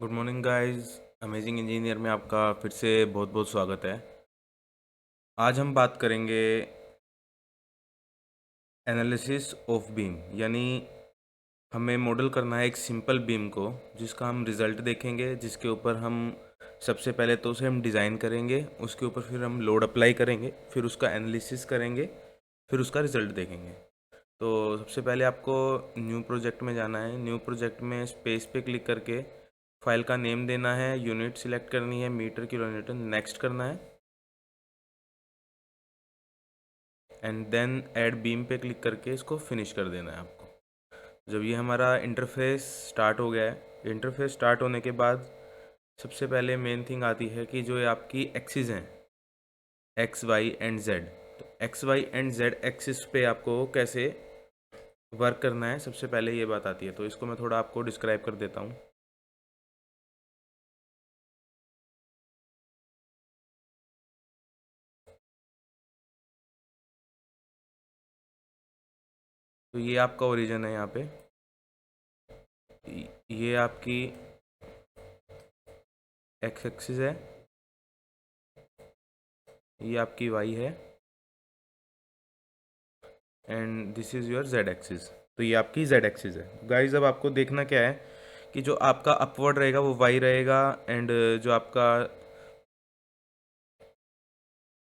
Good morning guys. Amazing engineer में आपका फिर से बहुत बहुत स्वागत है। आज हम बात करेंगे एनालिसिस ऑफ बीम, यानी हमें मॉडल करना है एक सिंपल बीम को जिसका हम रिज़ल्ट देखेंगे, जिसके ऊपर हम सबसे पहले तो उसे हम डिज़ाइन करेंगे, उसके ऊपर फिर हम लोड अप्लाई करेंगे, फिर उसका एनालिसिस करेंगे, फिर उसका रिज़ल्ट देखेंगे। तो सबसे पहले आपको न्यू प्रोजेक्ट में जाना है। न्यू प्रोजेक्ट में स्पेस पे क्लिक करके फाइल का नेम देना है, यूनिट सिलेक्ट करनी है, मीटर किलोमीटर, नेक्स्ट करना है एंड देन ऐड बीम पे क्लिक करके इसको फिनिश कर देना है आपको। जब ये हमारा इंटरफेस स्टार्ट हो गया है, इंटरफेस स्टार्ट होने के बाद सबसे पहले मेन थिंग आती है कि जो ये आपकी एक्सिस हैं, एक्स वाई एंड जेड। तो X Y and Z axis पे आपको कैसे वर्क करना है, सबसे पहले ये बात आती है। तो इसको मैं थोड़ा आपको डिस्क्राइब कर देता हूँ। तो ये आपका ओरिजिन है यहाँ पे, ये आपकी एक्स एक्सिस है, ये आपकी वाई है and this is your Z axis. तो ये आपकी जेड एक्सिस है। गाइस अब आपको देखना क्या है कि जो आपका अपवर्ड रहेगा वो वाई रहेगा, एंड जो आपका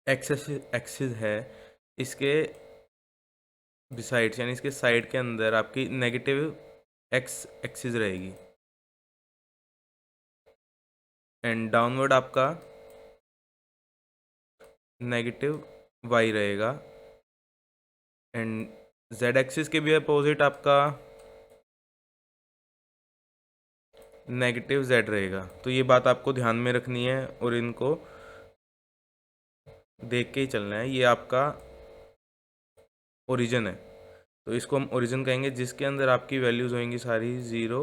एक्सेस एक्सिस है इसके बिसाइड्स, यानी इसके साइड के अंदर आपकी नेगेटिव एक्स एक्सिस रहेगी एंड डाउनवर्ड आपका नेगेटिव वाई रहेगा एंड जेड एक्सिस के भी अपोजिट आपका नेगेटिव जेड रहेगा। तो ये बात आपको ध्यान में रखनी है और इनको देख के ही चलना है। ये आपका ओरिजिन है, तो इसको हम ओरिजिन कहेंगे, जिसके अंदर आपकी वैल्यूज़ होंगी सारी ज़ीरो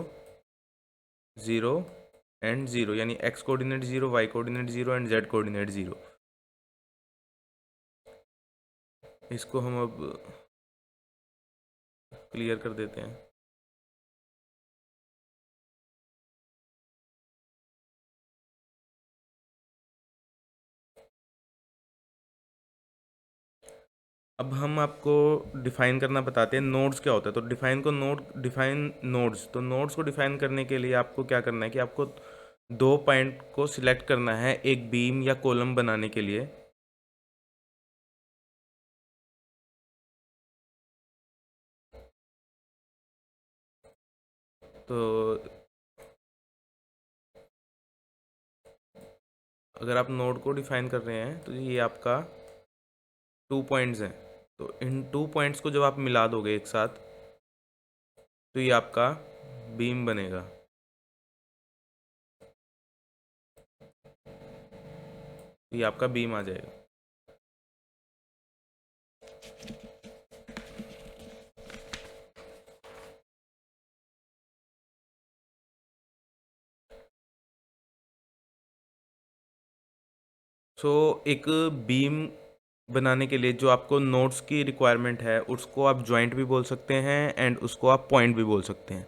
ज़ीरो एंड ज़ीरो, यानी X coordinate zero, Y coordinate zero and Z coordinate zero. इसको हम अब क्लियर कर देते हैं। अब हम आपको डिफाइन करना बताते हैं, नोड्स क्या होता है। तो डिफाइन नोड्स। तो नोड्स को डिफाइन करने के लिए आपको क्या करना है कि आपको दो पॉइंट को सिलेक्ट करना है एक बीम या कॉलम बनाने के लिए। तो अगर आप नोड को डिफाइन कर रहे हैं तो ये आपका टू पॉइंट्स हैं। तो इन टू पॉइंट्स को जब आप मिला दोगे एक साथ तो ये आपका बीम बनेगा। ये आपका बीम आ जाएगा। सो एक बीम बनाने के लिए जो आपको नोड्स की रिक्वायरमेंट है उसको आप जॉइंट भी बोल सकते हैं एंड उसको आप पॉइंट भी बोल सकते हैं।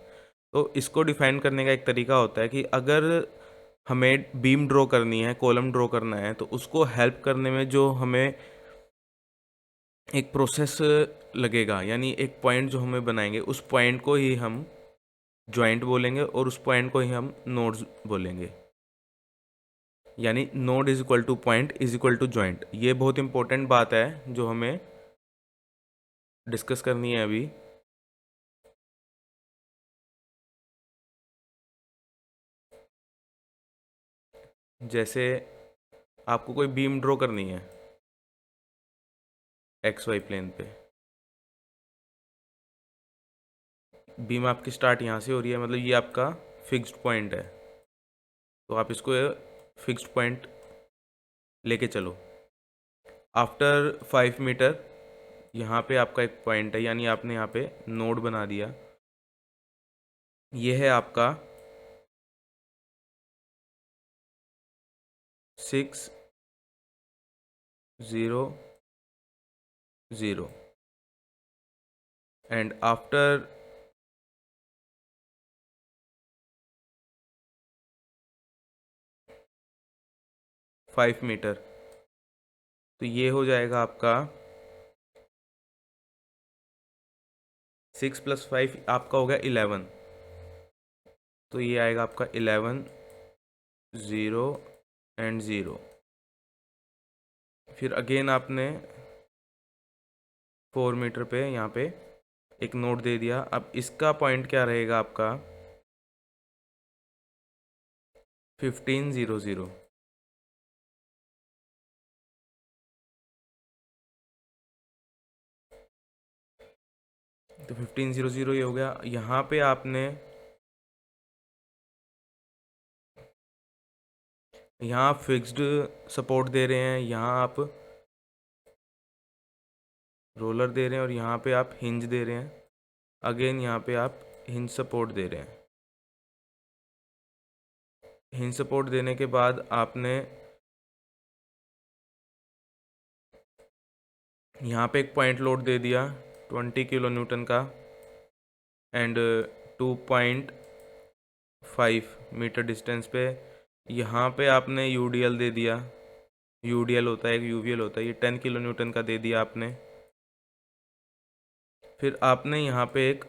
तो इसको डिफाइन करने का एक तरीका होता है कि अगर हमें बीम ड्रॉ करनी है, कॉलम ड्रॉ करना है, तो उसको हेल्प करने में जो हमें एक प्रोसेस लगेगा, यानी एक पॉइंट जो हमें बनाएंगे उस पॉइंट को ही हम जॉइंट बोलेंगे और उस पॉइंट को ही हम नोड्स बोलेंगे। यानी node is equal to point is equal to joint. ये बहुत इंपॉर्टेंट बात है जो हमें डिस्कस करनी है अभी। जैसे आपको कोई बीम ड्रॉ करनी है एक्स वाई प्लेन पे, बीम आपकी स्टार्ट यहाँ से हो रही है, मतलब ये आपका फिक्स्ड पॉइंट है। तो आप इसको फिक्स्ड पॉइंट लेके चलो। आफ्टर 5 मीटर यहाँ पे आपका एक पॉइंट है, यानी आपने यहाँ पे नोड बना दिया। ये है आपका 6 0 0 एंड आफ्टर 5 मीटर। तो ये हो जाएगा आपका 6 + 5 आपका हो गया 11। तो ये आएगा आपका 11, 0 एंड 0। फिर अगेन आपने 4 मीटर पे यहाँ पे एक नोट दे दिया। अब इसका पॉइंट क्या रहेगा आपका 1500। तो 1500 ये हो गया। यहाँ पे आपने यहाँ आप फिक्स्ड सपोर्ट दे रहे हैं, यहाँ आप रोलर दे रहे हैं और यहाँ पे आप हिंज दे रहे हैं। अगेन यहाँ पे आप हिंज सपोर्ट दे रहे हैं। हिंज सपोर्ट देने के बाद आपने यहाँ पे एक पॉइंट लोड दे दिया 20 किलो न्यूटन का एंड 2.5 मीटर डिस्टेंस पे। यहाँ पे आपने यूडीएल दे दिया। यूडीएल होता है, एक यूवीएल होता है। ये 10 किलो न्यूटन का दे दिया आपने। फिर आपने यहाँ पे एक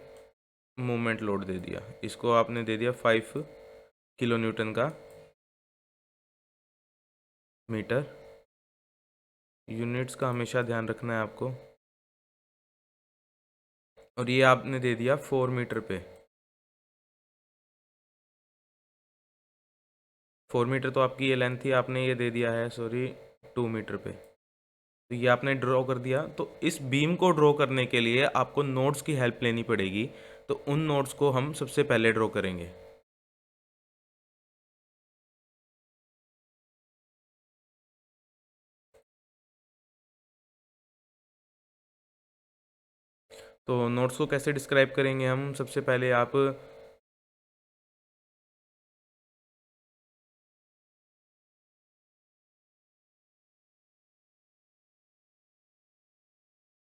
मूवमेंट लोड दे दिया, इसको आपने दे दिया 5 किलो न्यूटन का मीटर। यूनिट्स का हमेशा ध्यान रखना है आपको। और ये आपने दे दिया 4 मीटर पे। 4 मीटर तो आपकी ये लेंथ थी, आपने ये दे दिया है 2 मीटर पे। तो ये आपने ड्रॉ कर दिया। तो इस बीम को ड्रॉ करने के लिए आपको नोट्स की हेल्प लेनी पड़ेगी। तो उन नोट्स को हम सबसे पहले ड्रॉ करेंगे। तो नोट्स को कैसे डिस्क्राइब करेंगे हम, सबसे पहले आप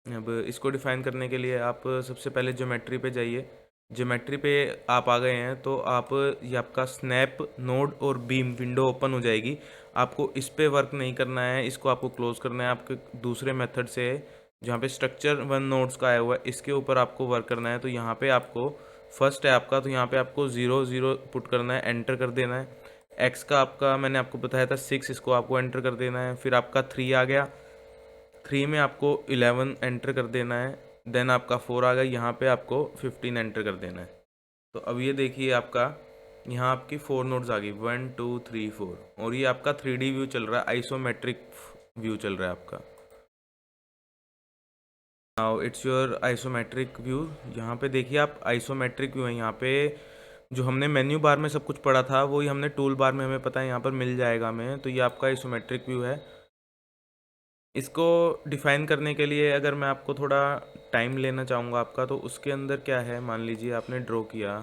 अब इसको डिफाइन करने के लिए आप सबसे पहले ज्योमेट्री पे जाइए। ज्योमेट्री पे आप आ गए हैं तो आप ये आपका स्नैप नोड और बीम विंडो ओपन हो जाएगी। आपको इस पे वर्क नहीं करना है, इसको आपको क्लोज करना है। आपके दूसरे मेथड से जहाँ पे स्ट्रक्चर 1 नोड्स का आया हुआ है, इसके ऊपर आपको वर्क करना है। तो यहाँ पे आपको फर्स्ट है आपका, तो यहाँ पे आपको 0 0 पुट करना है, एंटर कर देना है। एक्स का आपका मैंने आपको बताया था 6, इसको आपको एंटर कर देना है। फिर आपका 3 आ गया, 3 में आपको 11 एंटर कर देना है। देन आपका 4 आ गया, यहाँ पे आपको 15 एंटर कर देना है। तो अब ये देखिए आपका यहाँ आपकी 4 नोड्स आ गई, 1 2 3 4। और ये आपका 3D व्यू चल रहा है, आइसोमेट्रिक व्यू चल रहा है आपका। Now it's your isometric view. यहाँ पे देखिए आप आइसोमेट्रिक व्यू है। यहाँ पे जो हमने मेन्यू बार में सब कुछ पढ़ा था वो ही हमने टूल बार में हमें पता है यहाँ पर मिल जाएगा हमें। तो ये आपका आइसोमेट्रिक व्यू है। इसको डिफाइन करने के लिए अगर मैं आपको थोड़ा टाइम लेना चाहूँगा आपका, तो उसके अंदर क्या है, मान लीजिए आपने ड्रॉ किया,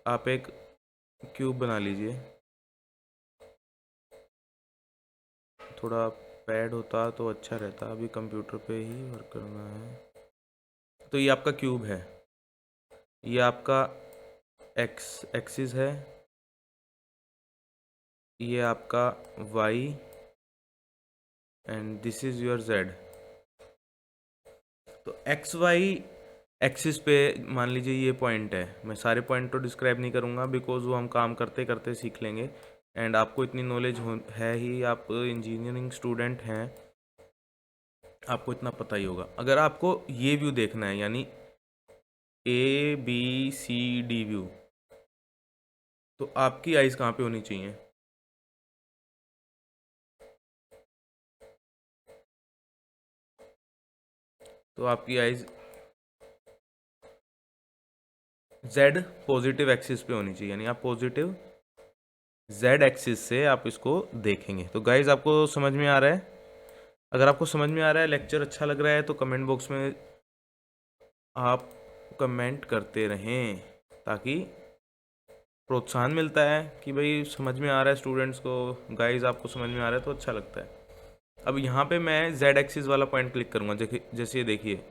आप एक क्यूब बना लीजिए। थोड़ा पैड होता तो अच्छा रहता, अभी कंप्यूटर पे ही वर्क करना है। तो ये आपका क्यूब है, ये आपका एक्स एक्सिस है, ये आपका Y and this is your Z. तो एक्स वाई एक्सिस पे मान लीजिए ये पॉइंट है। मैं सारे पॉइंट तो डिस्क्राइब नहीं करूँगा बिकॉज वो हम काम करते करते सीख लेंगे। एंड आपको इतनी नॉलेज है ही, आप इंजीनियरिंग स्टूडेंट हैं, आपको इतना पता ही होगा। अगर आपको ये व्यू देखना है यानी ABCD व्यू, तो आपकी आइज़ कहाँ पे होनी चाहिए, तो आपकी आइज़ Z पॉजिटिव एक्सिस पे होनी चाहिए, यानी आप पॉजिटिव Z एक्सिस से आप इसको देखेंगे। तो गाइज आपको समझ में आ रहा है? अगर आपको समझ में आ रहा है, लेक्चर अच्छा लग रहा है, तो कमेंट बॉक्स में आप कमेंट करते रहें ताकि प्रोत्साहन मिलता है कि भाई समझ में आ रहा है स्टूडेंट्स को। गाइज आपको समझ में आ रहा है तो अच्छा लगता है। अब यहाँ पे मैं Z एक्सिस वाला पॉइंट क्लिक करूँगा, जैसे ये देखिए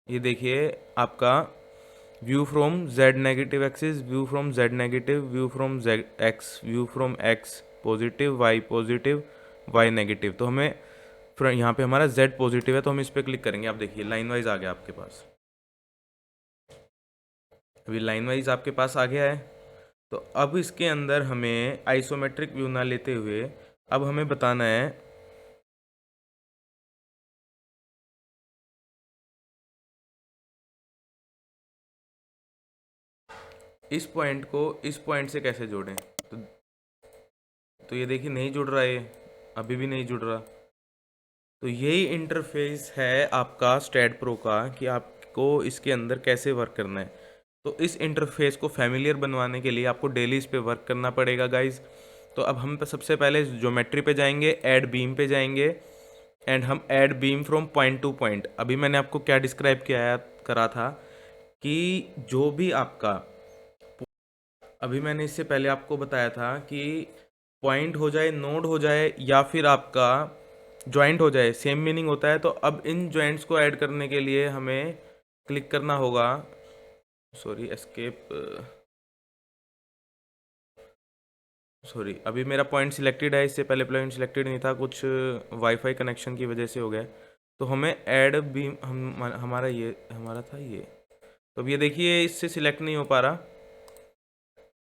ये देखिए आपका view from Z negative axis, view from Z negative, view from Z X, view from X positive, Y negative. तो हमें यहाँ पे हमारा जेड पॉजिटिव है तो हम इस पर क्लिक करेंगे। आप देखिए लाइन वाइज आ गया आपके पास, अभी लाइन वाइज आपके पास आ गया है। तो अब इसके अंदर हमें आइसोमेट्रिक व्यू ना लेते हुए अब हमें बताना है इस पॉइंट को इस पॉइंट से कैसे जोड़ें। तो ये देखिए नहीं जुड़ रहा है, ये अभी भी नहीं जुड़ रहा। तो यही इंटरफेस है आपका स्टैट प्रो का कि आपको इसके अंदर कैसे वर्क करना है। तो इस इंटरफेस को फैमिलियर बनवाने के लिए आपको डेली इस पे वर्क करना पड़ेगा गाइज। तो अब हम सबसे पहले ज्योमेट्री पे जाएंगे, ऐड बीम पे जाएंगे, एंड हम add beam from point two point. अभी मैंने आपको क्या डिस्क्राइब किया करा था कि जो भी आपका, अभी मैंने इससे पहले आपको बताया था कि पॉइंट हो जाए, नोड हो जाए, या फिर आपका जॉइंट हो जाए, सेम मीनिंग होता है। तो अब इन जॉइंट्स को ऐड करने के लिए हमें क्लिक करना होगा, सॉरी एस्केप, सॉरी अभी मेरा पॉइंट सिलेक्टेड है, इससे पहले पॉइंट सिलेक्टेड नहीं था, कुछ वाईफाई कनेक्शन की वजह से हो गया। तो हमें ऐड भी हमारा ये हमारा था ये। तो अब ये देखिए इससे सिलेक्ट नहीं हो पा रहा।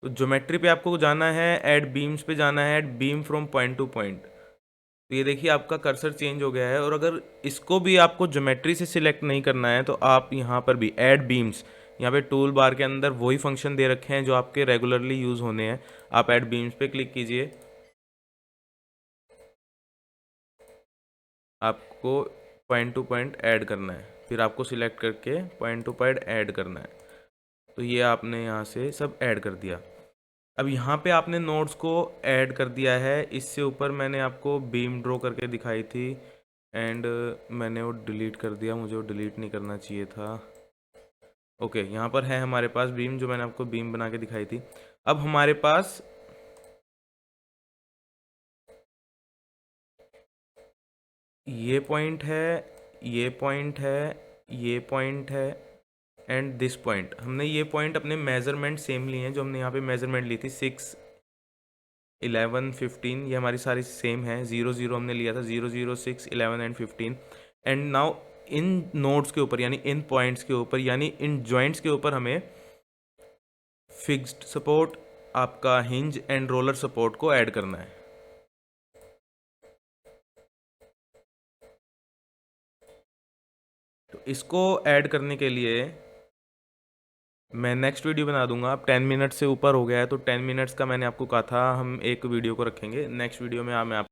तो ज्योमेट्री पे आपको जाना है, ऐड बीम्स पे जाना है, add beam from point two point. तो ये देखिए आपका कर्सर चेंज हो गया है। और अगर इसको भी आपको ज्योमेट्री से सिलेक्ट नहीं करना है तो आप यहाँ पर भी ऐड बीम्स, यहाँ पे टूल बार के अंदर वही फंक्शन दे रखे हैं जो आपके रेगुलरली यूज़ होने हैं। आप ऐड बीम्स पे क्लिक कीजिए, आपको पॉइंट टू पॉइंट ऐड करना है, फिर आपको सिलेक्ट करके पॉइंट टू पॉइंट ऐड करना है। तो ये आपने यहाँ से सब ऐड कर दिया। अब यहाँ पे आपने नोड्स को ऐड कर दिया है। इससे ऊपर मैंने आपको बीम ड्रॉ करके दिखाई थी, एंड मैंने वो डिलीट कर दिया, मुझे वो डिलीट नहीं करना चाहिए था। ओके, यहाँ पर है हमारे पास बीम, जो मैंने आपको बीम बना के दिखाई थी। अब हमारे पास ये पॉइंट है, ये पॉइंट है, ये पॉइंट है, एंड दिस पॉइंट। हमने ये पॉइंट अपने मेजरमेंट सेम लिए हैं, जो हमने यहाँ पे मेजरमेंट ली थी 6, 11, 15, ये हमारी सारी सेम है। 0, 0 हमने लिया था, 0, 0, 6, 11 and 15। And now in nodes के ऊपर, यानी इन पॉइंट्स के ऊपर, यानी इन जॉइंट्स के ऊपर हमें फिक्स्ड सपोर्ट, आपका हिंज एंड रोलर सपोर्ट को ऐड करना है। तो इसको ऐड करने के लिए मैं नेक्स्ट वीडियो बना दूंगा। अब 10 मिनट से ऊपर हो गया है, तो 10 मिनट्स का मैंने आपको कहा था हम एक वीडियो को रखेंगे। नेक्स्ट वीडियो में मैं